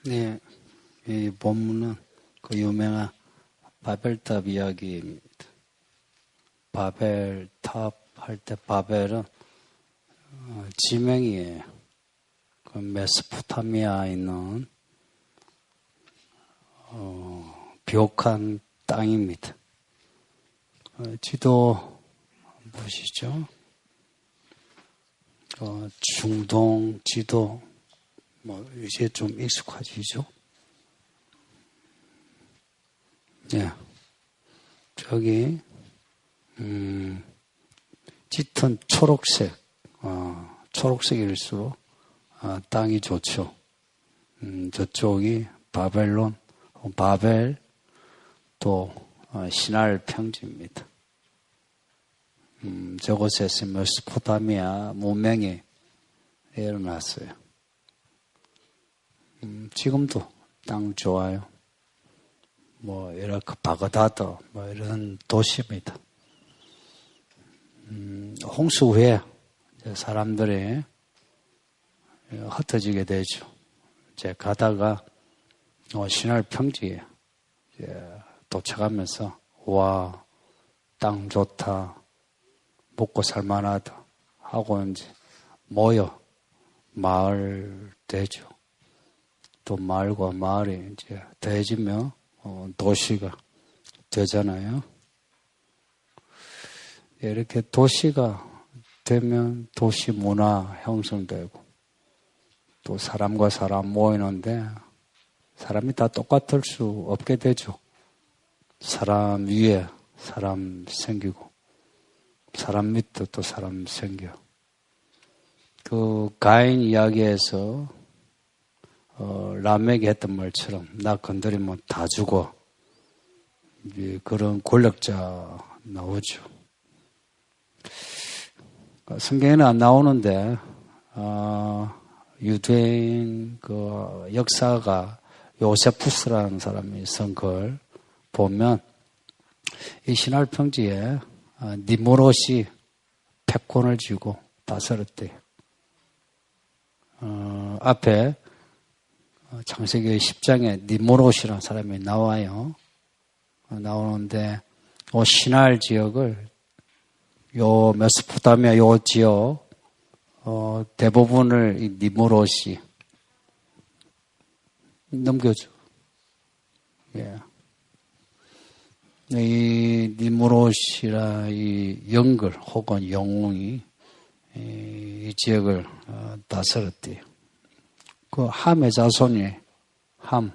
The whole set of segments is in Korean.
네, 이 본문은 그 유명한 바벨탑 이야기입니다. 바벨탑 할 때 바벨은 지명이에요. 그 메소포타미아에 있는 비옥한 땅입니다. 지도 보시죠. 중동 지도 이제 좀 익숙하시죠? 예. 저기 짙은 초록색, 초록색일수록 땅이 좋죠. 저쪽이 바벨론, 바벨 또 시날 평지입니다. 저곳에서 메소포타미아 문명이 일어났어요. 지금도 땅 좋아요. 이라크 바그다드, 이런 도시입니다. 홍수 후에 사람들이 흩어지게 되죠. 이제 가다가 시날 평지에 도착하면서 와, 땅 좋다, 먹고 살만하다 하고 이제 모여 마을 되죠. 또 마을과 마을이 이제 더해지면 도시가 되잖아요. 이렇게 도시가 되면 도시 문화 형성되고 또 사람과 사람 모이는데 사람이 다 똑같을 수 없게 되죠. 사람 위에 사람 생기고 사람 밑에 또 사람 생겨. 그 가인 이야기에서 라멕이 했던 말처럼 나 건드리면 다 죽어. 그런 권력자 나오죠. 성경에는 안 나오는데 유대인 그 역사가 요세푸스라는 사람이 쓴 걸 보면 이 시날 평지에 니므롯이 패권을 쥐고 다스렸대요. 앞에 창세기 10장에 니므롯이라는 사람이 나와요. 나오는데 시날 지역을 요 메소포타미아 요 지역 대부분을 이 니므롯이 넘겨줘. 예. 이 니므롯이라 이 영글 혹은 영웅이 이 지역을 다스렸대요. 그 함의 자손이 함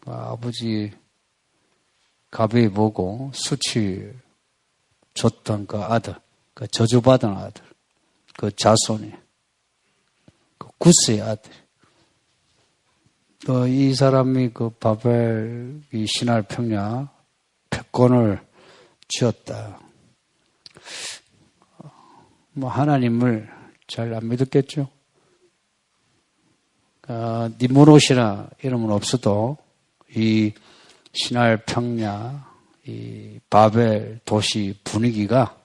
아버지 가비 보고 수치 줬던 그 아들, 그 저주받은 아들, 그 자손이 그 구스의 아들. 또 이 사람이 그 바벨 이 시날 평야 패권을 쥐었다. 하나님을 잘 안 믿었겠죠? 니므롯이라 이름은 없어도 이 시날 평야, 이 바벨 도시 분위기가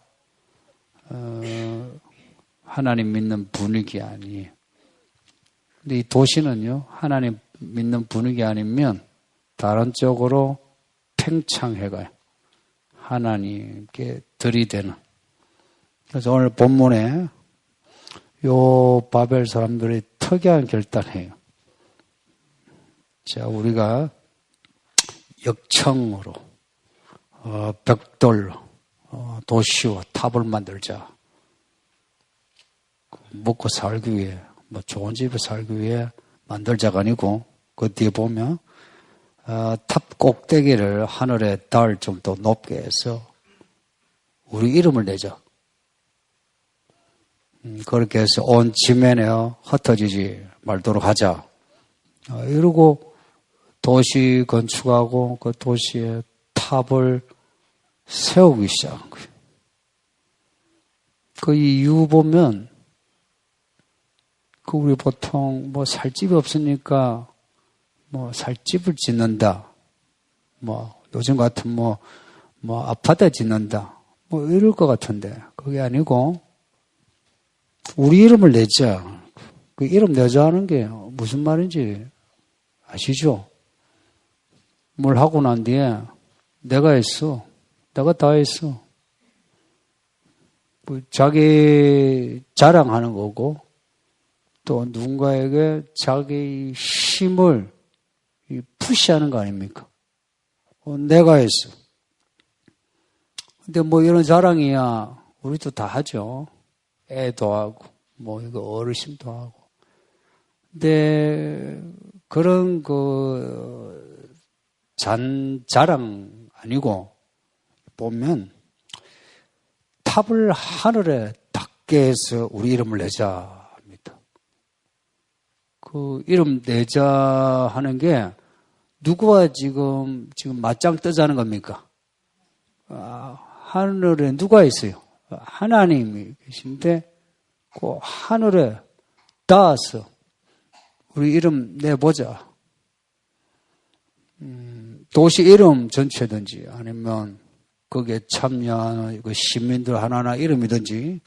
하나님 믿는 분위기 아니에요. 근데 이 도시는요, 하나님 믿는 분위기 아니면 다른 쪽으로 팽창해가요. 하나님께 들이대는. 그래서 오늘 본문에 요 바벨 사람들이 특이한 결단해요. 자, 우리가 역청으로, 벽돌로, 도시와 탑을 만들자. 먹고 살기 위해, 좋은 집에 살기 위해 만들자가 아니고, 그 뒤에 보면, 탑 꼭대기를 하늘에 닿을 정도 높게 해서 우리 이름을 내자. 그렇게 해서 온 지면에 흩어지지 말도록 하자. 이러고 도시 건축하고 그 도시에 탑을 세우기 시작한 거예요. 그 이유 보면 우리 보통 살 집이 없으니까 살 집을 짓는다. 요즘 같은 아파트 짓는다. 이럴 것 같은데 그게 아니고 우리 이름을 내자. 그 이름 내자 하는 게 무슨 말인지 아시죠? 뭘 하고 난 뒤에 내가 했어. 내가 다 했어. 뭐 자기 자랑하는 거고 또 누군가에게 자기 힘을 푸시하는 거 아닙니까? 내가 했어. 근데 뭐 이런 자랑이야 우리도 다 하죠. 애도 하고 뭐 이거 어르신도 하고. 근데 그런 자랑 아니고 보면 탑을 하늘에 닿게 해서 우리 이름을 내자 합니다. 그 이름 내자 하는 게 누구와 지금 맞짱 뜨자는 겁니까? 하늘에 누가 있어요? 하나님이 계신데 그 하늘에 닿아서 우리 이름 내보자. 도시 이름 전체든지 아니면 거기에 참여하는 그 시민들 하나하나 이름이든지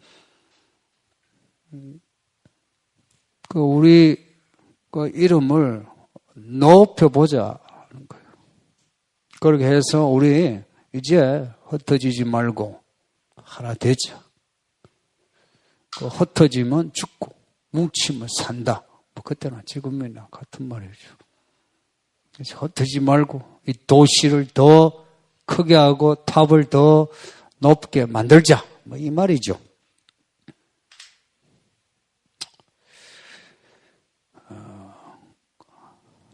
그 우리 그 이름을 높여보자 하는 거예요. 그렇게 해서 우리 이제 흩어지지 말고 하나 되자. 그 흩어지면 죽고 뭉치면 산다. 뭐 그때나 지금이나 같은 말이죠. 그래서 흩어지지 말고 이 도시를 더 크게 하고 탑을 더 높게 만들자. 뭐 이 말이죠.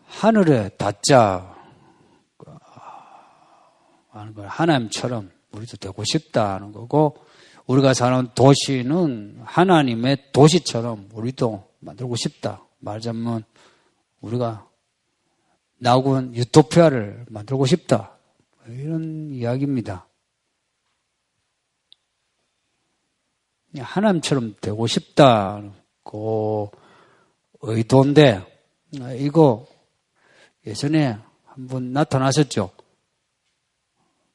하늘에 닿자 하는 걸 하나님처럼 우리도 되고 싶다 하는 거고 우리가 사는 도시는 하나님의 도시처럼 우리도 만들고 싶다. 말하자면 우리가 나군 유토피아를 만들고 싶다. 이런 이야기입니다. 하나님처럼 되고 싶다. 그 의도인데 이거 예전에 한번 나타나셨죠.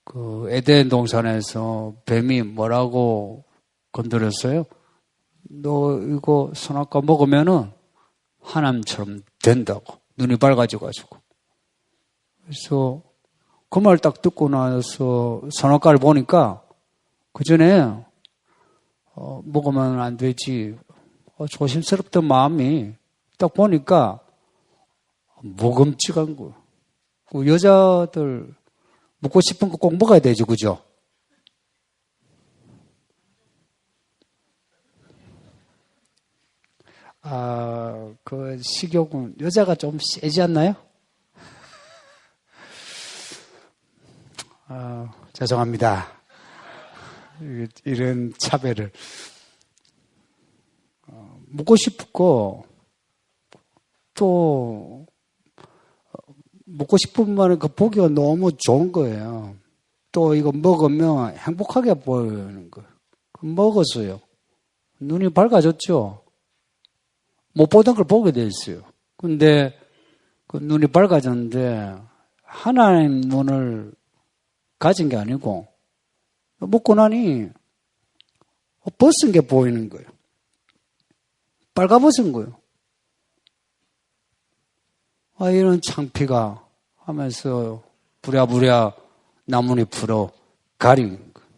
그 에덴 동산에서 뱀이 뭐라고 건드렸어요? 너 이거 선악과 먹으면은 하나님처럼 된다고. 눈이 밝아져가지고. 그래서 그 말 딱 듣고 나서 선악과를 보니까 그 전에 먹으면 안 되지. 조심스럽던 마음이 딱 보니까 먹음직한 거예요. 그 여자들 먹고 싶은 거 꼭 먹어야 되죠, 그죠? 그 식욕은 여자가 좀 세지 않나요? 죄송합니다. 이런 차별을. 먹고 싶고, 또, 먹고 싶으면 그 보기가 너무 좋은 거예요. 또 이거 먹으면 행복하게 보이는 거예요. 먹었어요. 눈이 밝아졌죠? 못 보던 걸 보게 돼 있어요. 근데 그 눈이 밝아졌는데 하나님 눈을 가진 게 아니고 먹고 나니 벗은 게 보이는 거예요. 빨가벗은 거예요. 이런 창피가 하면서 부랴부랴 나뭇잎으로 가리는 거예요.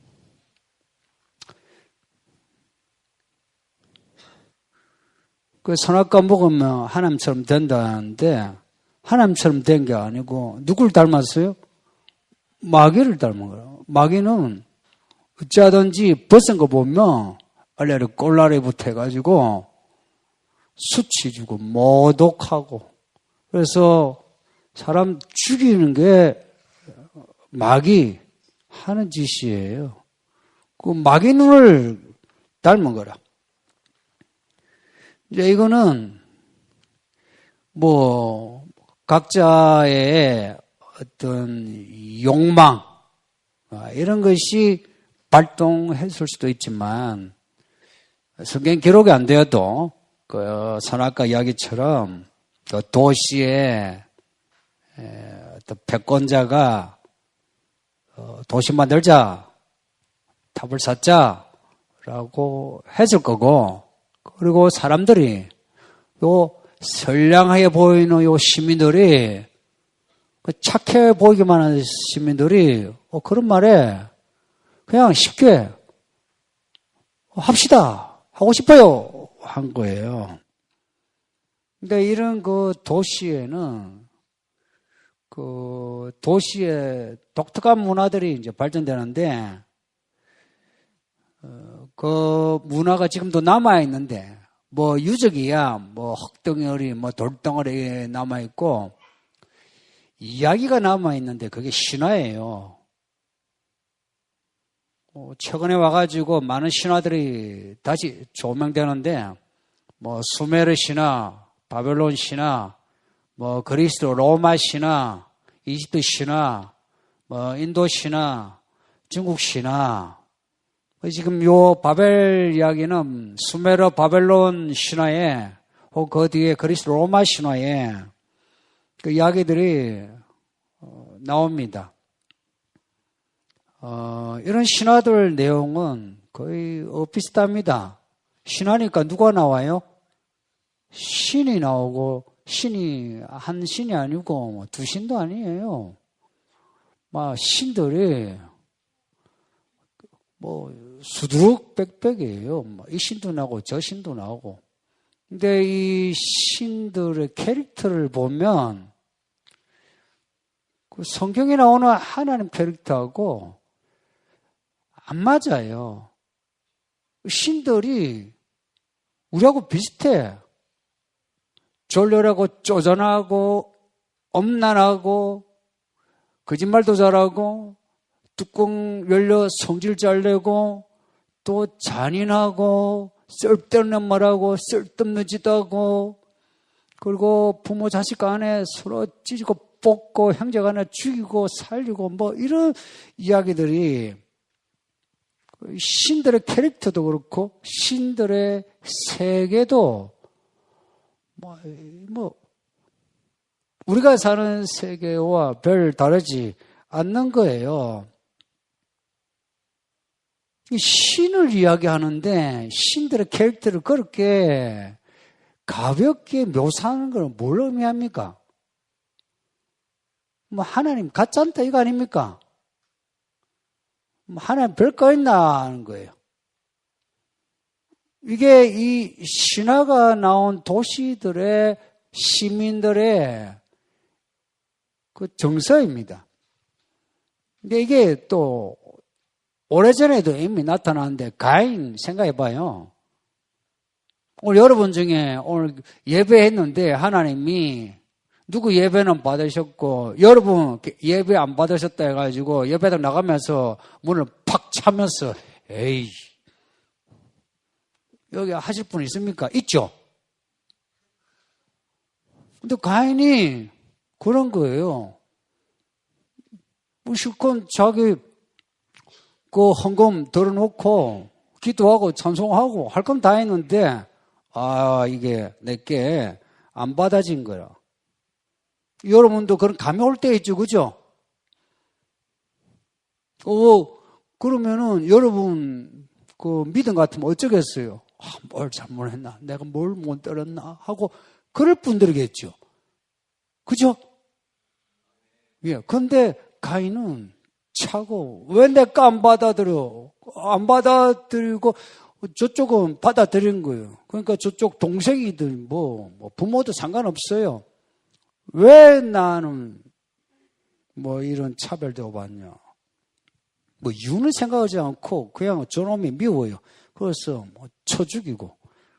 그 선악과 먹으면 하나님처럼 된다는데 하나님처럼 된 게 아니고 누굴 닮았어요? 마귀를 닮은 거예요. 마귀는 어찌하든지 벗은 거 보면 알레르 꼴라리부터 해가지고 수치 주고 모독하고 그래서 사람 죽이는 게 마귀 하는 짓이에요. 그 마귀 눈을 닮은 거라. 이제 이거는 뭐 각자의 어떤 욕망 이런 것이 발동했을 수도 있지만 성경 기록이 안 되어도 그 선악과 이야기처럼 그 도시에 어떤 패권자가 도시 만들자 탑을 쌓자라고 했을 거고 그리고 사람들이 요 선량하게 보이는 요 시민들이, 착해 보이기만 하는 시민들이, 그런 말에 그냥 쉽게 합시다. 하고 싶어요. 한 거예요. 근데 이런 도시에는 도시의 독특한 문화들이 이제 발전되는데, 그 문화가 지금도 남아있는데, 유적이야, 흙덩어리, 돌덩어리 남아있고, 이야기가 남아있는데, 그게 신화예요. 최근에 와가지고 많은 신화들이 다시 조명되는데, 수메르 신화, 바벨론 신화, 그리스 로마 신화, 이집트 신화, 인도 신화, 중국 신화. 지금 요 바벨 이야기는 수메르 바벨론 신화에, 혹은 그 뒤에 그리스 로마 신화에 그 이야기들이 나옵니다. 이런 신화들 내용은 거의 비슷합니다. 신화니까 누가 나와요? 신이 나오고, 신이 한 신이 아니고 두 신도 아니에요. 신들이 수두룩 빽빽이에요. 이 신도 나오고 저 신도 나오고. 근데 이 신들의 캐릭터를 보면 그 성경에 나오는 하나님 캐릭터하고 안 맞아요. 신들이 우리하고 비슷해. 졸렬하고 쪼잔하고 엄난하고 거짓말도 잘하고 뚜껑 열려 성질 잘 내고 또 잔인하고 쓸데없는 말하고 쓸데없는 짓 하고 그리고 부모 자식 간에 서로 찢고 뽑고 형제 간에 죽이고 살리고 이런 이야기들이 신들의 캐릭터도 그렇고 신들의 세계도 우리가 사는 세계와 별 다르지 않는 거예요. 신을 이야기하는데 신들의 캐릭터를 그렇게 가볍게 묘사하는 걸 뭘 의미합니까? 하나님 같지 않다 이거 아닙니까? 하나님 별거 있나 하는 거예요. 이게 이 신화가 나온 도시들의 시민들의 그 정서입니다. 근데 이게 또 오래전에도 이미 나타났는데 가인 생각해봐요. 오늘 여러분 중에 오늘 예배했는데 하나님이 누구 예배는 받으셨고 여러분 예배 안 받으셨다 해가지고 예배당 나가면서 문을 팍 차면서 에이 여기 하실 분 있습니까? 있죠? 근데 가인이 그런 거예요. 실컷 자기 그 헌금 들어놓고 기도하고 찬송하고 할 건 다 했는데 이게 내게 안 받아진 거야. 여러분도 그런 감이 올 때 있죠, 그죠? 그러면은 여러분 그 믿음 같으면 어쩌겠어요? 뭘 잘못했나? 내가 뭘 못 들었나? 하고 그럴 분들이겠죠. 그죠? 예. 근데 가인은 차고 왜 내가 안 받아들여? 안 받아들이고 저쪽은 받아들인 거예요. 그러니까 저쪽 동생이든 부모도 상관없어요. 왜 나는 이런 차별되고 받냐? 이유는 생각하지 않고 그냥 저놈이 미워요. 그래서 쳐 죽이고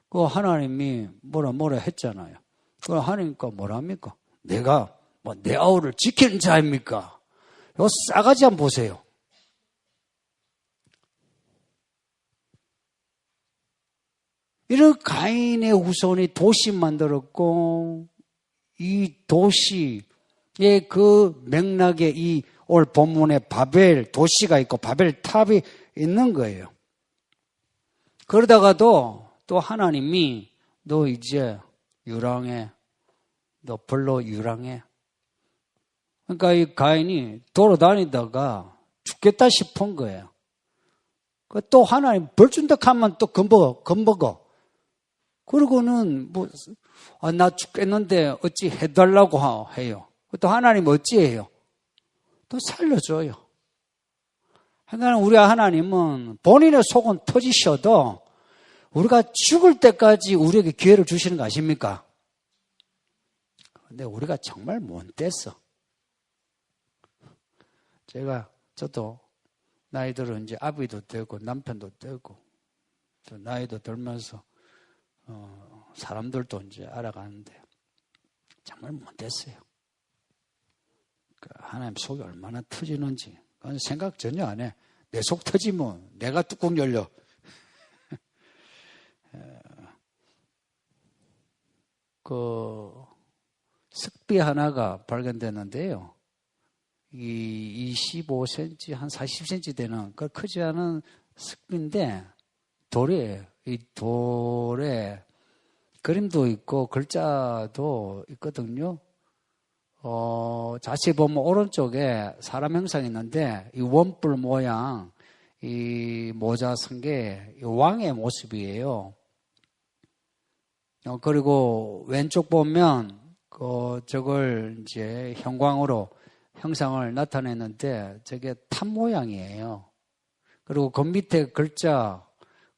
그 하나님이 뭐라 했잖아요. 그 하나님과 뭐랍니까? 내가 내 아우를 지키는 자입니까? 요 싸가지 한번 보세요. 이런 가인의 후손이 도시 만들었고 이 도시의 그 맥락에 이 오늘 본문에 바벨 도시가 있고 바벨 탑이 있는 거예요. 그러다가도 또 하나님이 너 이제 유랑해. 너 별로 유랑해. 그러니까 이 가인이 돌아다니다가 죽겠다 싶은 거예요. 또 하나님 벌 준다 하면 또 겁먹어. 그러고는 나 죽겠는데 어찌 해달라고 해요. 또 하나님 어찌 해요? 또 살려줘요. 그러니까 우리 하나님은 본인의 속은 터지셔도 우리가 죽을 때까지 우리에게 기회를 주시는 거 아십니까? 근데 우리가 정말 못 됐어. 저도 나이 들어 이제 아비도 되고 남편도 되고 또 나이도 들면서 사람들도 이제 알아가는데 정말 못 됐어요. 하나님 속이 얼마나 터지는지 그건 생각 전혀 안 해. 내 속 터지면 내가 뚜껑 열려. 습비 하나가 발견됐는데요. 이 25cm, 한 40cm 되는 그 크지 않은 습비인데 돌이에요. 이 돌에 그림도 있고 글자도 있거든요. 자세히 보면 오른쪽에 사람 형상이 있는데 이 원뿔 모양 이 모자 쓴 게 왕의 모습이에요. 그리고 왼쪽 보면 저걸 이제 형광으로 형상을 나타내는데 저게 탑 모양이에요. 그리고 그 밑에 글자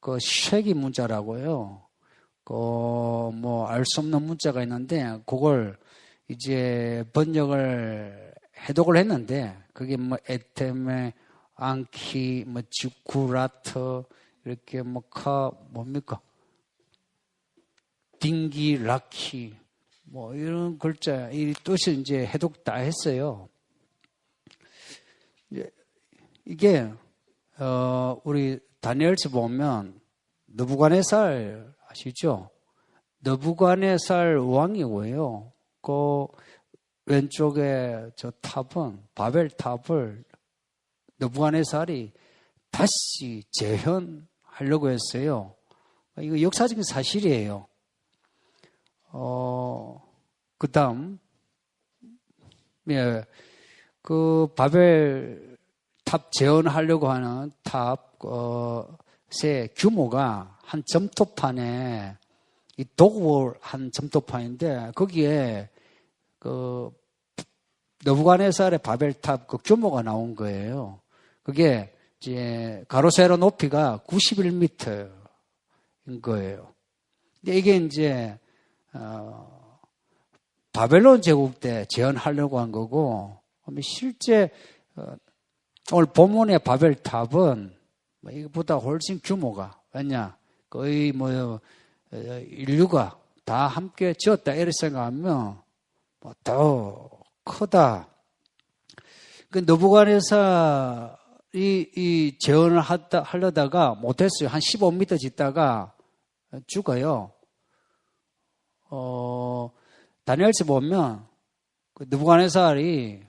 쉐기 문자라고요. 알 수 없는 문자가 있는데 그걸 이제 번역을 해독을 했는데 그게 에테메 안키 지쿠라트 이렇게 뭡니까? 딩기 라키 이런 글자 이 뜻을 이제 해독 다 했어요. 이게 우리 다니엘서 보면 느부갓네살 아시죠? 느부갓네살 왕이고요. 그 왼쪽에 저 탑은 바벨 탑을 느부갓네살이 다시 재현하려고 했어요. 이거 역사적인 사실이에요. 그 다음, 그 바벨 탑 재현하려고 하는 탑의 규모가 한 점토판에 이 도구 한 점토판인데 거기에 느부갓네살의 바벨탑 그 규모가 나온 거예요. 그게 이제 가로 세로 높이가 91m인 거예요. 근데 이게 이제 바벨론 제국 때 재현하려고 한 거고 실제 오늘 본문의 바벨탑은 이거보다 훨씬 규모가 왜냐 거의 인류가 다 함께 지었다 이렇게 생각하면 더 크다. 그 느부갓네살이 이 재현을 하려다가 못했어요. 한 15m 짓다가 죽어요. 다니엘서 보면 그 느부갓네살이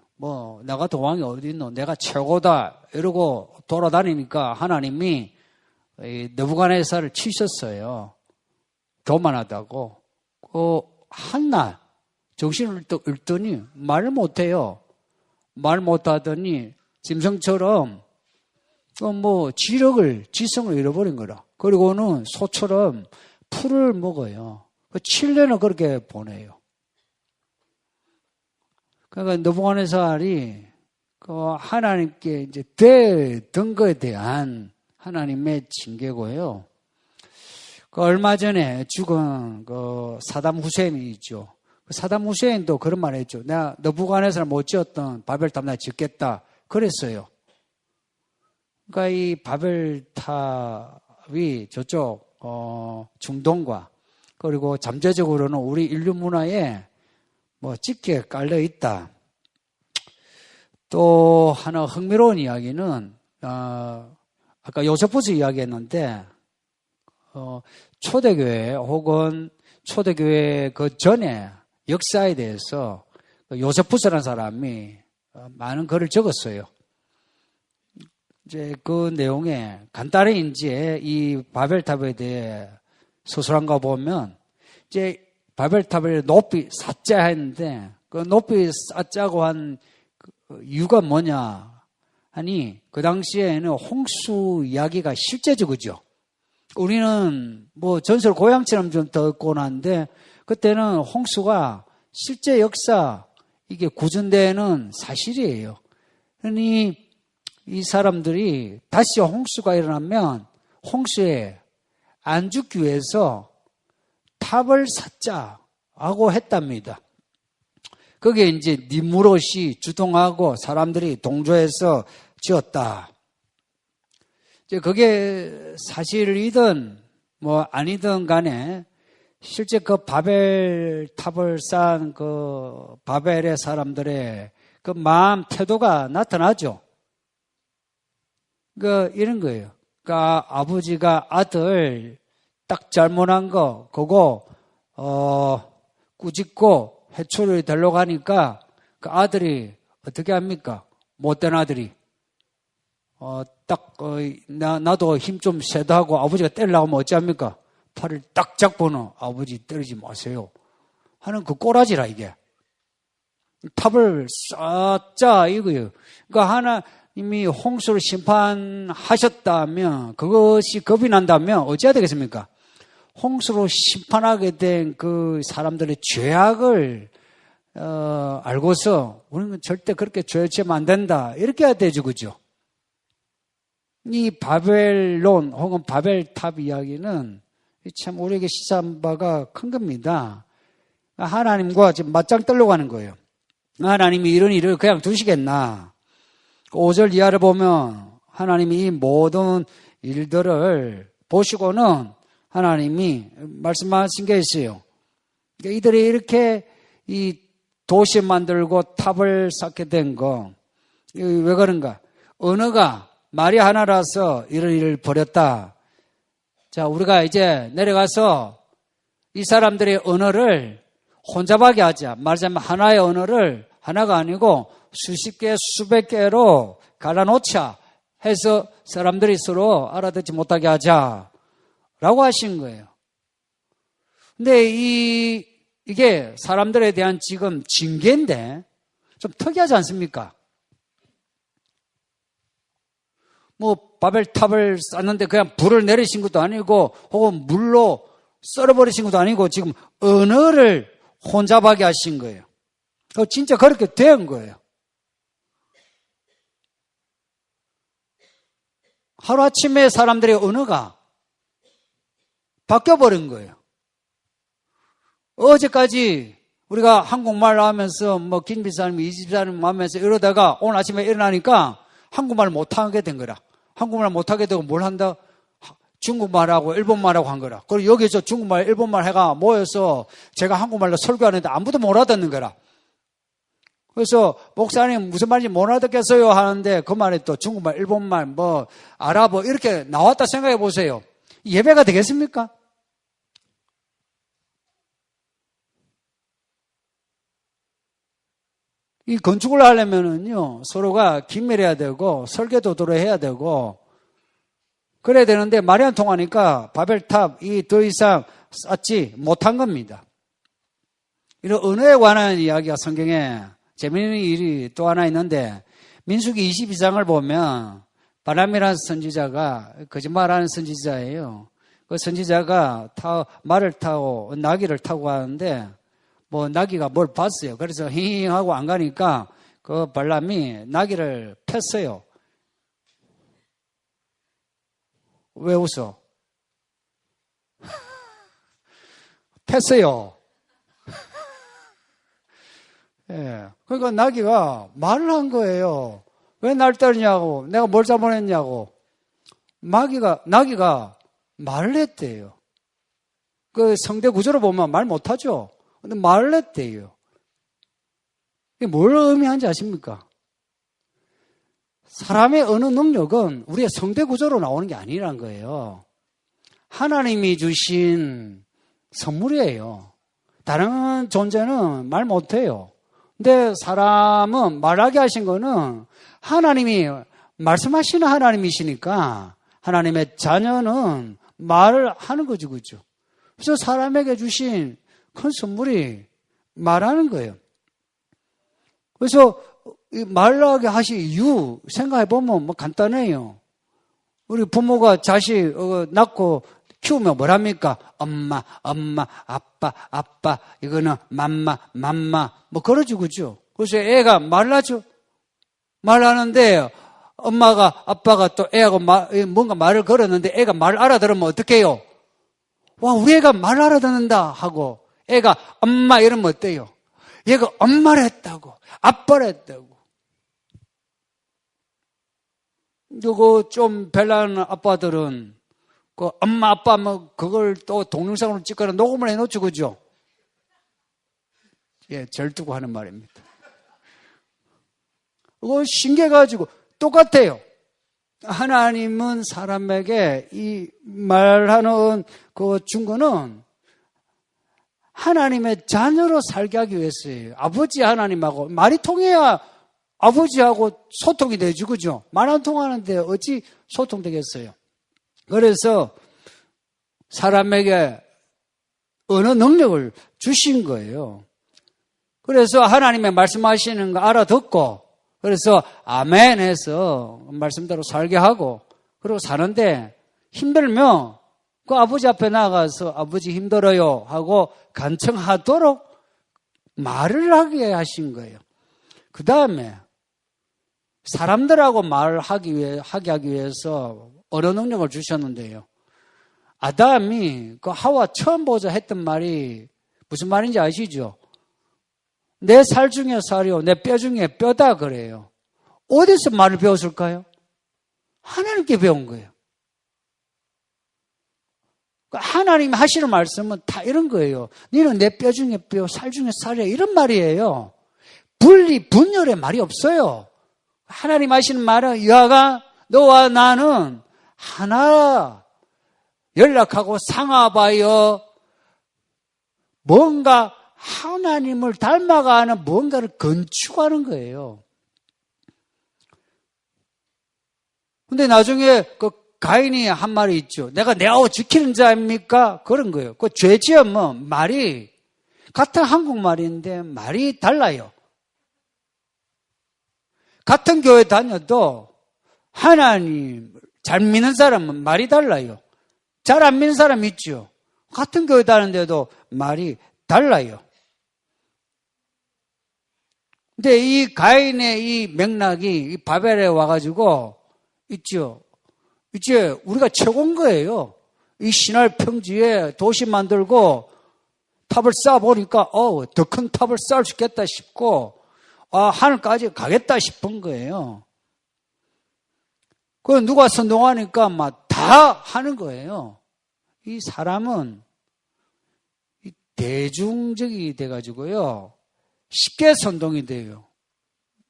나 같은 왕이 어디 있노? 내가 최고다 이러고 돌아다니니까 하나님이 느부갓네살을 치셨어요. 교만하다고. 한날 정신을 잃더니 말을 못해요. 말 못하더니 짐승처럼 지성을 잃어버린 거라. 그리고는 소처럼 풀을 먹어요. 7년을 그렇게 보내요. 그러니까 느부갓네살이 하나님께 이제 되던 것에 대한 하나님의 징계고요. 얼마 전에 죽은 사담 후세인이 있죠. 사담 후세인도 그런 말 했죠. 내가 느부갓네살 못 지었던 바벨탑 나 짓겠다. 그랬어요. 그러니까 이 바벨탑이 저쪽 중동과 그리고 잠재적으로는 우리 인류 문화에 짙게 깔려 있다. 또 하나 흥미로운 이야기는 아까 요세푸스 이야기했는데 초대교회 혹은 초대교회 그 전에 역사에 대해서 요세푸스라는 사람이 많은 글을 적었어요. 이제 그 내용에 간단히 이제 이 바벨탑에 대해 서술한 거 보면 이제 바벨탑을 높이 쌓자 했는데 그 높이 쌓자고 한 이유가 뭐냐 하니 그 당시에는 홍수 이야기가 실제적이죠. 우리는 뭐 전설 고향처럼 좀 듣곤 하는데 그때는 홍수가 실제 역사 이게 구준되는 사실이에요. 그러니 이 사람들이 다시 홍수가 일어나면 홍수에 안 죽기 위해서 탑을 쌓자고 했답니다. 그게 이제 니무롯이 주동하고 사람들이 동조해서 지었다. 이제 그게 사실이든 뭐 아니든 간에 실제 그 바벨 탑을 쌓은 그 바벨의 사람들의 그 마음 태도가 나타나죠. 이런 거예요. 그러니까 아버지가 아들 딱 잘못한 거 그거 꾸짖고 회초리 들러 가니까 그 아들이 어떻게 합니까? 못된 아들이 나도 힘 좀 세다 하고 아버지가 때리려고 하면 어찌합니까? 팔을 딱 잡고는 아버지 때리지 마세요 하는 그 꼬라지라 이게. 탑을 쌓자 이거예요. 그러니까 하나님이 홍수를 심판하셨다면 그것이 겁이 난다면 어찌해야 되겠습니까? 홍수로 심판하게 된 그 사람들의 죄악을 알고서 우리는 절대 그렇게 죄 지으면 안 된다 이렇게 해야 되죠, 그죠? 이 바벨론 혹은 바벨탑 이야기는 참 우리에게 시사한 바가 큰 겁니다. 하나님과 지금 맞짱 뜨려고 하는 거예요. 하나님이 이런 일을 그냥 두시겠나? 5절 이하를 보면 하나님이 이 모든 일들을 보시고는 하나님이 말씀하신 게 있어요. 이들이 이렇게 이 도시 만들고 탑을 쌓게 된 거, 왜 그런가? 언어가 말이 하나라서 이런 일을 벌였다. 자, 우리가 이제 내려가서 이 사람들의 언어를 혼잡하게 하자. 말하자면 하나의 언어를 하나가 아니고 수십 개, 수백 개로 갈라놓자 해서 사람들이 서로 알아듣지 못하게 하자. 라고 하신 거예요. 근데 이게 사람들에 대한 지금 징계인데 좀 특이하지 않습니까? 뭐 바벨탑을 쌓는데 그냥 불을 내리신 것도 아니고 혹은 물로 썰어버리신 것도 아니고 지금 언어를 혼잡하게 하신 거예요. 진짜 그렇게 된 거예요. 하루아침에 사람들의 언어가 바뀌어버린 거예요. 어제까지 우리가 한국말 하면서 뭐 김비사님, 이집사님 하면서 이러다가 오늘 아침에 일어나니까 한국말 못하게 된 거라. 한국말 못하게 되고 뭘 한다? 중국말하고 일본말하고 한 거라. 그리고 여기서 중국말, 일본말 해가 모여서 제가 한국말로 설교하는데 아무도 못 알아듣는 거라. 그래서 목사님 무슨 말인지 못 알아듣겠어요 하는데 그 말에 또 중국말, 일본말, 뭐 아랍어 이렇게 나왔다 생각해 보세요. 예배가 되겠습니까? 이 건축을 하려면은요, 서로가 긴밀해야 되고, 설계도도로 해야 되고, 그래야 되는데, 말이 안 통하니까, 바벨탑이 더 이상 쌓지 못한 겁니다. 이런 언어에 관한 이야기가 성경에 재미있는 일이 또 하나 있는데, 민수기 22장을 보면, 바람이라는 선지자가, 거짓말하는 선지자예요. 그 선지자가 말을 타고, 나귀를 타고 가는데, 뭐 나귀가 뭘 봤어요. 그래서 힝 하고 안 가니까 그 발람이 나귀를 팼어요. 왜 웃어? 팼어요. 예. 그러니까 나귀가 말을 한 거예요. 왜 날 때리냐고, 내가 뭘 잘못했냐고. 나귀가 말을 했대요. 그 성대 구조를 보면 말 못하죠. 근데 말을 했대요. 이게 뭘 의미하는지 아십니까? 사람의 어느 능력은 우리의 성대 구조로 나오는 게 아니란 거예요. 하나님이 주신 선물이에요. 다른 존재는 말 못해요. 근데 사람은 말하게 하신 거는 하나님이 말씀하시는 하나님이시니까 하나님의 자녀는 말을 하는 거죠, 그죠? 그래서 사람에게 주신 큰 선물이 말하는 거예요. 그래서 말하게 하신 이유 생각해 보면 뭐 간단해요. 우리 부모가 자식 낳고 키우면 뭐랍니까? 엄마, 엄마, 아빠, 아빠, 이거는 맘마, 맘마, 뭐 그러죠, 그죠? 그래서 애가 말하죠. 말하는데, 엄마가, 아빠가 또 애하고 뭔가 말을 걸었는데 애가 말 알아들으면 어떻게 해요? 와, 우리 애가 말 알아듣는다 하고, 애가 엄마 이러면 어때요? 얘가 엄마를 했다고, 아빠를 했다고. 요거 좀 별난 아빠들은 그 엄마 아빠 뭐 그걸 또 동영상으로 찍거나 녹음을 해놓죠, 그죠? 예, 절두고 하는 말입니다. 그거 신기해가지고 똑같아요. 하나님은 사람에게 이 말하는 그 준 거는 하나님의 자녀로 살게 하기 위해서예요. 아버지 하나님하고 말이 통해야 아버지하고 소통이 되죠, 그죠? 말 안 통하는데 어찌 소통되겠어요? 그래서 사람에게 어느 능력을 주신 거예요. 그래서 하나님의 말씀하시는 거 알아듣고, 그래서 아멘 해서 말씀대로 살게 하고, 그리고 사는데 힘들면 그 아버지 앞에 나가서 아버지 힘들어요 하고 간청하도록 말을 하게 하신 거예요. 그 다음에 사람들하고 하게 하기 위해서 어느 능력을 주셨는데요. 아담이 그 하와 처음 보자 했던 말이 무슨 말인지 아시죠? 내 살 중에 살이요, 내 뼈 중에 뼈다 그래요. 어디서 말을 배웠을까요? 하나님께 배운 거예요. 하나님이 하시는 말씀은 다 이런 거예요. 너는 내 뼈 중에 뼈, 살 중에 살이야. 이런 말이에요. 분열의 말이 없어요. 하나님 하시는 말은 여하가 너와 나는 하나 연락하고 상하바여 뭔가 하나님을 닮아가는 뭔가를 건축하는 거예요. 근데 나중에 그 가인이 한 말이 있죠. 내가 내 아우 지키는 자입니까? 그런 거예요. 그 죄 지으면 말이 같은 한국말인데 말이 달라요. 같은 교회 다녀도 하나님 잘 믿는 사람은 말이 달라요. 잘 안 믿는 사람 있죠. 같은 교회 다니는데도 말이 달라요. 근데 이 가인의 이 맥락이 이 바벨에 와가지고 있죠. 이제 우리가 최고인 거예요. 이 신할 평지에 도시 만들고 탑을 쌓아보니까 더 큰 탑을 쌓을 수 있겠다 싶고 하늘까지 가겠다 싶은 거예요. 그 누가 선동하니까 막 다 하는 거예요. 이 사람은 대중적이 돼가지고요. 쉽게 선동이 돼요.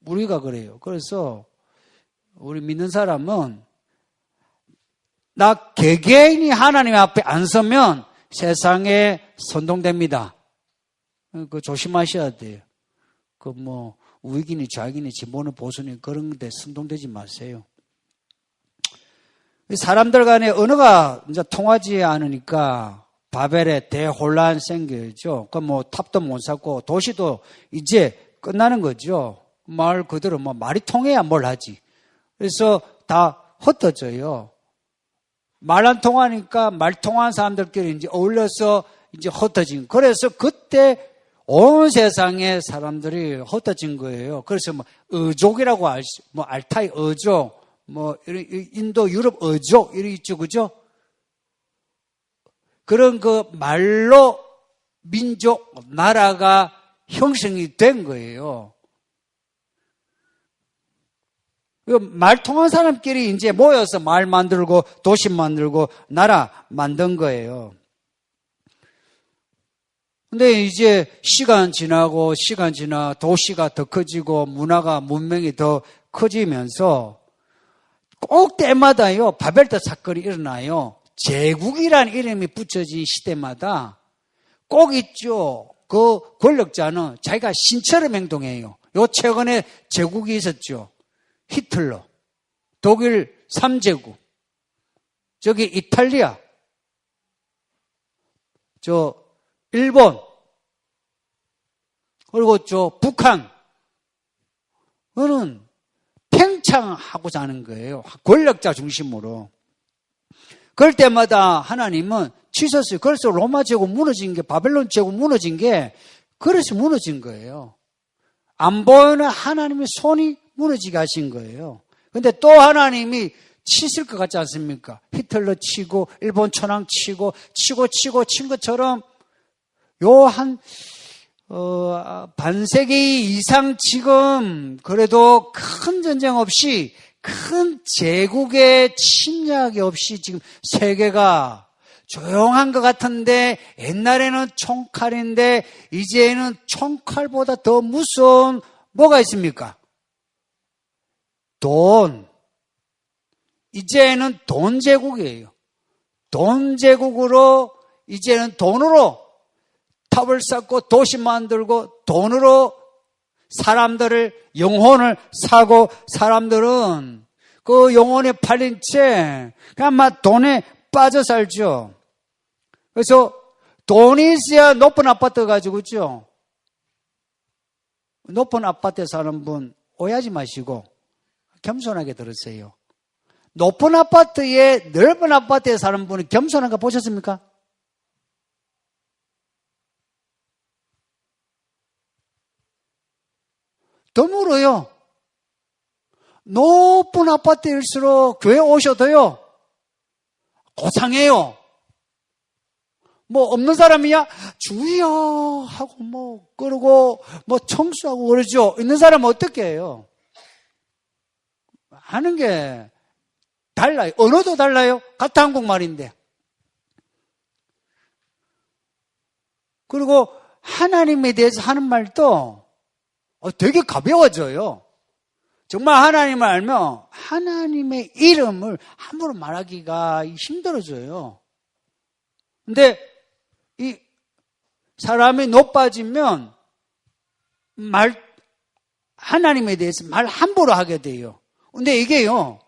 우리가 그래요. 그래서 우리 믿는 사람은 나 개개인이 하나님 앞에 안 서면 세상에 선동됩니다. 그 조심하셔야 돼요. 그 뭐 우익이니 좌익이니 진보는 보수니 그런 데 선동되지 마세요. 사람들 간의 언어가 이제 통하지 않으니까 바벨에 대혼란 생겨죠. 그 뭐 탑도 못 쌓고 도시도 이제 끝나는 거죠. 말 그대로 뭐 말이 통해야 뭘 하지. 그래서 다 흩어져요. 말 안 통하니까 말 통하는 사람들끼리 이제 어울려서 이제 흩어진. 그래서 그때 온 세상의 사람들이 흩어진 거예요. 그래서 뭐 어족이라고 뭐 알타이 어족, 뭐 인도 유럽 어족 이런 있죠, 그죠? 그런 그 말로 민족 나라가 형성이 된 거예요. 말 통한 사람끼리 이제 모여서 말 만들고 도시 만들고 나라 만든 거예요. 근데 이제 시간 지나 도시가 더 커지고 문명이 더 커지면서 꼭 때마다요 바벨탑 사건이 일어나요. 제국이라는 이름이 붙여진 시대마다 꼭 있죠. 그 권력자는 자기가 신처럼 행동해요. 요 최근에 제국이 있었죠. 히틀러, 독일 3제국, 저기 이탈리아, 일본, 그리고 북한, 그거는 팽창하고자 하는 거예요. 권력자 중심으로. 그럴 때마다 하나님은 치셨어요. 그래서 로마 제국 무너진 게, 바벨론 제국 무너진 게 그래서 무너진 거예요. 안 보이는 하나님의 손이 무너지게 하신 거예요. 근데 또 하나님이 치실 것 같지 않습니까? 히틀러 치고 일본 천황 치고 친 것처럼 요 한 반세기 이상 지금 그래도 큰 전쟁 없이 큰 제국의 침략이 없이 지금 세계가 조용한 것 같은데 옛날에는 총칼인데 이제는 총칼보다 더 무서운 뭐가 있습니까? 돈. 이제는 돈 제국이에요. 돈 제국으로 이제는 돈으로 탑을 쌓고 도시 만들고 돈으로 사람들을 영혼을 사고 사람들은 그 영혼에 팔린 채 그냥 막 돈에 빠져 살죠. 그래서 돈이 있어야 높은 아파트 가지고 있죠. 높은 아파트에 사는 분 오해하지 마시고 겸손하게 들으세요. 높은 아파트에 넓은 아파트에 사는 분은 겸손한 거 보셨습니까? 드물어요. 높은 아파트일수록 교회 오셔도요, 고상해요. 뭐 없는 사람이야 주여 하고 뭐 그러고 뭐 청소하고 그러죠. 있는 사람은 어떻게 해요? 하는 게 달라요. 언어도 달라요. 같은 한국말인데. 그리고 하나님에 대해서 하는 말도 되게 가벼워져요. 정말 하나님을 알면 하나님의 이름을 함부로 말하기가 힘들어져요. 근데 이 사람이 높아지면 하나님에 대해서 말 함부로 하게 돼요. 근데 이게요,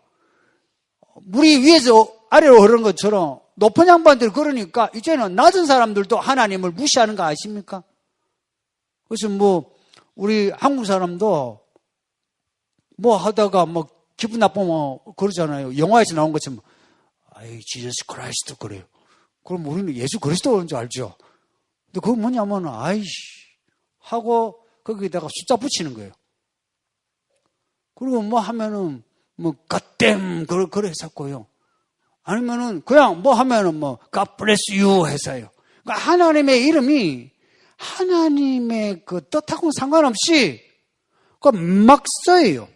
물이 위에서 아래로 흐르는 것처럼 높은 양반들이 그러니까 이제는 낮은 사람들도 하나님을 무시하는 거 아십니까? 그래서 뭐 우리 한국 사람도 뭐 하다가 뭐 기분 나쁘면 그러잖아요. 영화에서 나온 것처럼 아이 지저스 크라이스트 그래요. 그럼 우리는 예수 그리스도인 줄 알죠. 근데 그거 뭐냐면 아이씨 하고 거기다가 숫자 붙이는 거예요. 그리고 뭐 하면은 뭐 갓댐 그래 했었고요. 아니면은 그냥 뭐 하면은 뭐 God bless you 해서요. 그러니까 하나님의 이름이 하나님의 그 뜻하고는 상관없이 막 써요.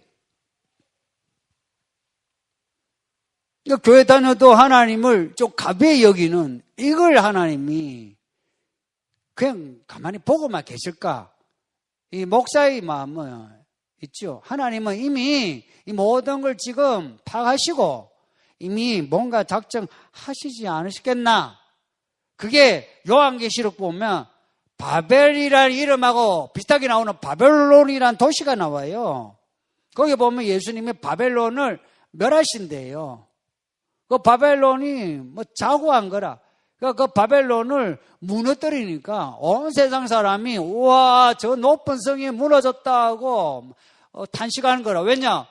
그러니까 교회 다녀도 하나님을 좀 가벼이 여기는 이걸 하나님이 그냥 가만히 보고만 계실까? 이 목사의 마음은 있죠. 하나님은 이미 이 모든 걸 지금 파악하시고 이미 뭔가 작정하시지 않으시겠나? 그게 요한계시록 보면 바벨이라는 이름하고 비슷하게 나오는 바벨론이라는 도시가 나와요. 거기 보면 예수님이 바벨론을 멸하신대요. 그 바벨론이 뭐 자고한 거라. 그 바벨론을 무너뜨리니까 온 세상 사람이 우와 저 높은 성이 무너졌다고 탄식하는 거라. 왜냐?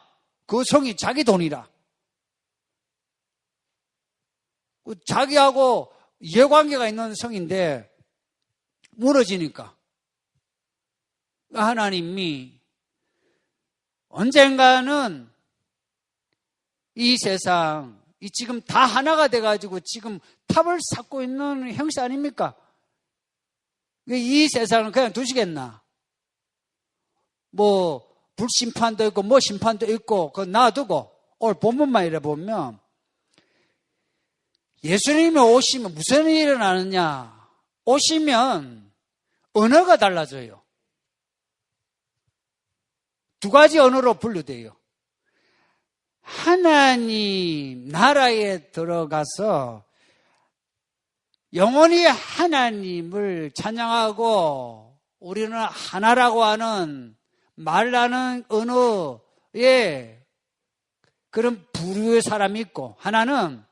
그 성이 자기 돈이라. 자기하고 이해관계가 있는 성인데 무너지니까 하나님이 언젠가는 이 세상 이 지금 다 하나가 돼가지고 지금 탑을 쌓고 있는 형세 아닙니까? 이 세상을 그냥 두시겠나? 뭐 불심판도 있고 뭐 심판도 있고 그거 놔두고 오늘 본문만 읽어보면 예수님이 오시면 무슨 일이 일어나느냐? 오시면 언어가 달라져요. 두 가지 언어로 분류돼요. 하나님 나라에 들어가서 영원히 하나님을 찬양하고 우리는 하나라고 하는 말하는 언어에 그런 부류의 사람이 있고 하나는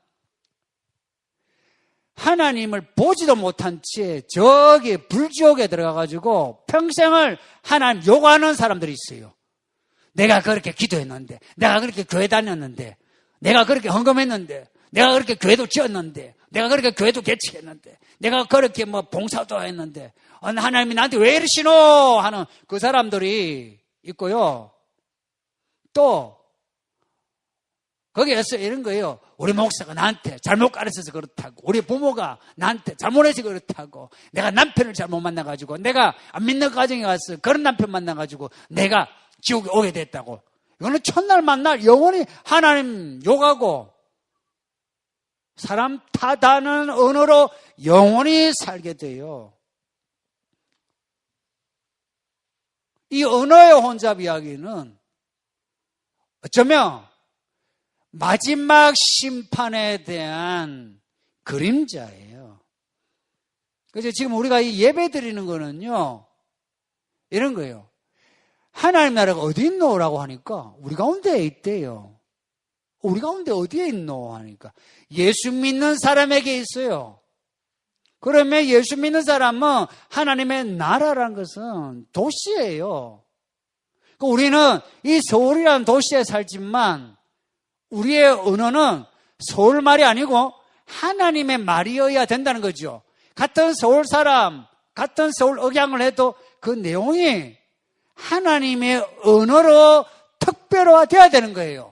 하나님을 보지도 못한 채 저기 불지옥에 들어가가지고 평생을 하나님 욕하는 사람들이 있어요. 내가 그렇게 기도했는데, 내가 그렇게 교회 다녔는데, 내가 그렇게 헌금했는데, 내가 그렇게 교회도 지었는데, 내가 그렇게 교회도 개척했는데, 내가 그렇게 뭐 봉사도 했는데, 하나님이 나한테 왜 이러시노? 하는 그 사람들이 있고요. 또, 거기에서 이런 거예요. 우리 목사가 나한테 잘못 가르쳐서 그렇다고, 우리 부모가 나한테 잘못해서 그렇다고, 내가 남편을 잘못 만나가지고, 내가 안 믿는 가정에 가서 그런 남편 만나가지고, 내가 지옥에 오게 됐다고. 이거는 첫날 만날 영원히 하나님 욕하고, 사람 탓하는 언어로 영원히 살게 돼요. 이 언어의 혼잡 이야기는 어쩌면 마지막 심판에 대한 그림자예요. 그래서 지금 우리가 이 예배 드리는 거는요, 이런 거예요. 하나님 나라가 어디 있노라고 하니까 우리 가운데에 있대요. 우리 가운데 어디에 있노 하니까 예수 믿는 사람에게 있어요. 그러면 예수 믿는 사람은 하나님의 나라라는 것은 도시예요. 우리는 이 서울이라는 도시에 살지만 우리의 언어는 서울 말이 아니고 하나님의 말이어야 된다는 거죠. 같은 서울 사람, 같은 서울 억양을 해도 그 내용이 하나님의 언어로 특별화되어야 되는 거예요.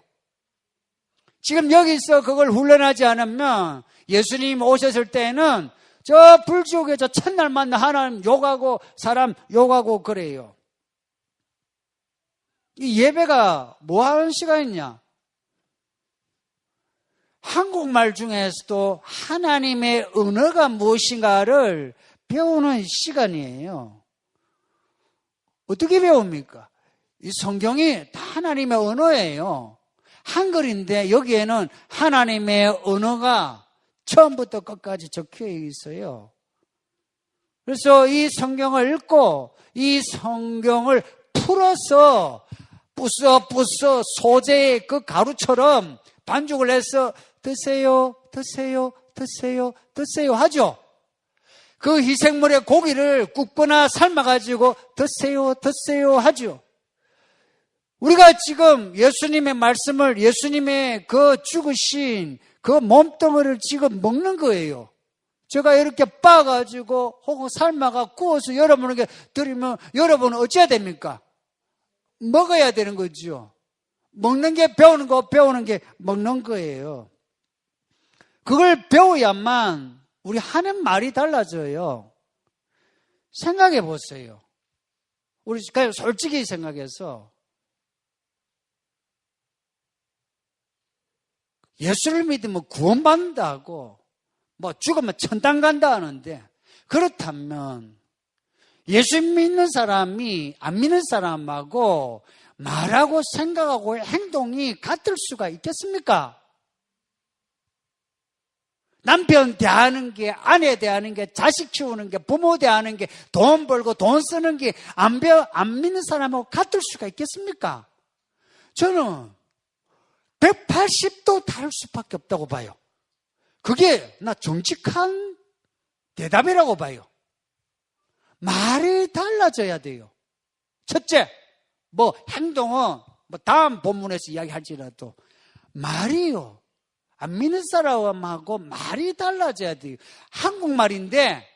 지금 여기서 그걸 훈련하지 않으면 예수님 오셨을 때는 저 불지옥에 저 첫날 만나 하나님 욕하고 사람 욕하고 그래요. 이 예배가 뭐 하는 시간이냐? 한국말 중에서도 하나님의 언어가 무엇인가를 배우는 시간이에요. 어떻게 배웁니까? 이 성경이 다 하나님의 언어예요. 한글인데 여기에는 하나님의 언어가 처음부터 끝까지 적혀 있어요. 그래서 이 성경을 읽고 이 성경을 풀어서 부숴 소재의 그 가루처럼 반죽을 해서 드세요, 드세요, 드세요, 드세요 하죠. 그 희생물의 고기를 굽거나 삶아가지고 드세요, 드세요 하죠. 우리가 지금 예수님의 말씀을, 예수님의 그 죽으신 그 몸뚱이를 지금 먹는 거예요. 제가 이렇게 빻아가지고 혹은 삶아가 구워서 여러분에게 드리면 여러분은 어찌해야 됩니까? 먹어야 되는 거죠. 먹는 게 배우는 거, 배우는 게 먹는 거예요. 그걸 배워야만 우리 하는 말이 달라져요. 생각해 보세요. 우리 그냥 솔직히 생각해서 예수를 믿으면 구원받는다고 뭐 죽으면 천당 간다 하는데, 그렇다면 예수 믿는 사람이 안 믿는 사람하고 말하고 생각하고 행동이 같을 수가 있겠습니까? 남편 대하는 게, 아내 대하는 게, 자식 키우는 게, 부모 대하는 게, 돈 벌고 돈 쓰는 게 안 믿는 사람하고 같을 수가 있겠습니까? 저는 180도 다를 수밖에 없다고 봐요. 그게 나 정직한 대답이라고 봐요. 말이 달라져야 돼요. 첫째, 뭐 행동은 뭐 다음 본문에서 이야기할지라도 말이요, 안 믿는 사람하고 말이 달라져야 돼요. 한국말인데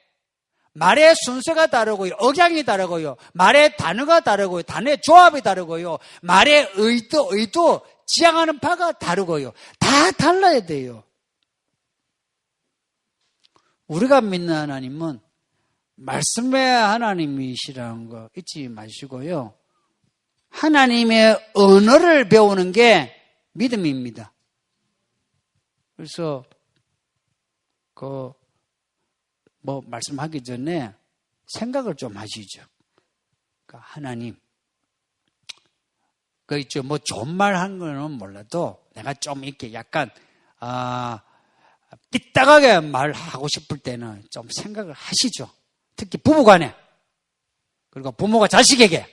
말의 순서가 다르고요, 억양이 다르고요, 말의 단어가 다르고요, 단어의 조합이 다르고요, 말의 의도 지향하는 바가 다르고요. 다 달라야 돼요. 우리가 믿는 하나님은 말씀의 하나님이시라는 거 잊지 마시고요. 하나님의 언어를 배우는 게 믿음입니다. 그래서 말씀하기 전에 생각을 좀 하시죠. 그러니까 하나님, 뭐 좋은 말 한 거는 몰라도 내가 좀 이렇게 약간 삐딱하게 말하고 싶을 때는 좀 생각을 하시죠. 특히 부부간에, 그리고 부모가 자식에게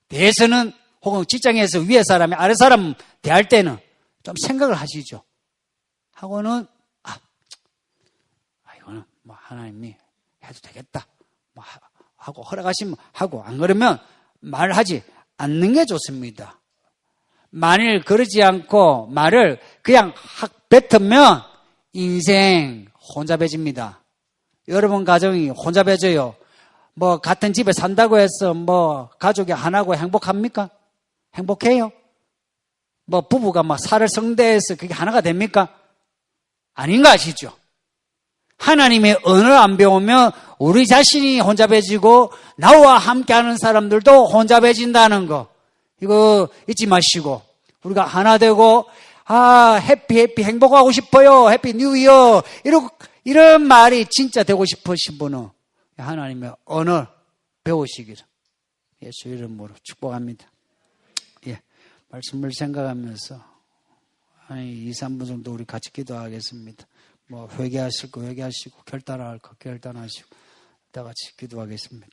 대해서는, 혹은 직장에서 위에 사람이 아래 사람 대할 때는 좀 생각을 하시죠. 하고는 이거는 뭐 하나님이 해도 되겠다 뭐 하고 허락하시면 하고, 안 그러면 말하지 않는 게 좋습니다. 만일 그러지 않고 말을 그냥 확 뱉으면 인생 혼잡해집니다. 여러분 가정이 혼잡해져요. 뭐 같은 집에 산다고 해서 뭐 가족이 하나고 행복합니까? 행복해요? 뭐 부부가 막 살을 성대해서 그게 하나가 됩니까? 아닌 거 아시죠? 하나님의 언어를 안 배우면 우리 자신이 혼잡해지고 나와 함께하는 사람들도 혼잡해진다는 거. 이거 잊지 마시고 우리가 하나 되고 해피 행복하고 싶어요. 해피 뉴 이어 이런 말이 진짜 되고 싶으신 분은 하나님의 언어 배우시기를 예수 이름으로 축복합니다. 예, 말씀을 생각하면서 2, 3분 정도 우리 같이 기도하겠습니다. 뭐 회개하실 거 회개하시고 결단할 거 결단하시고 다 같이 기도하겠습니다.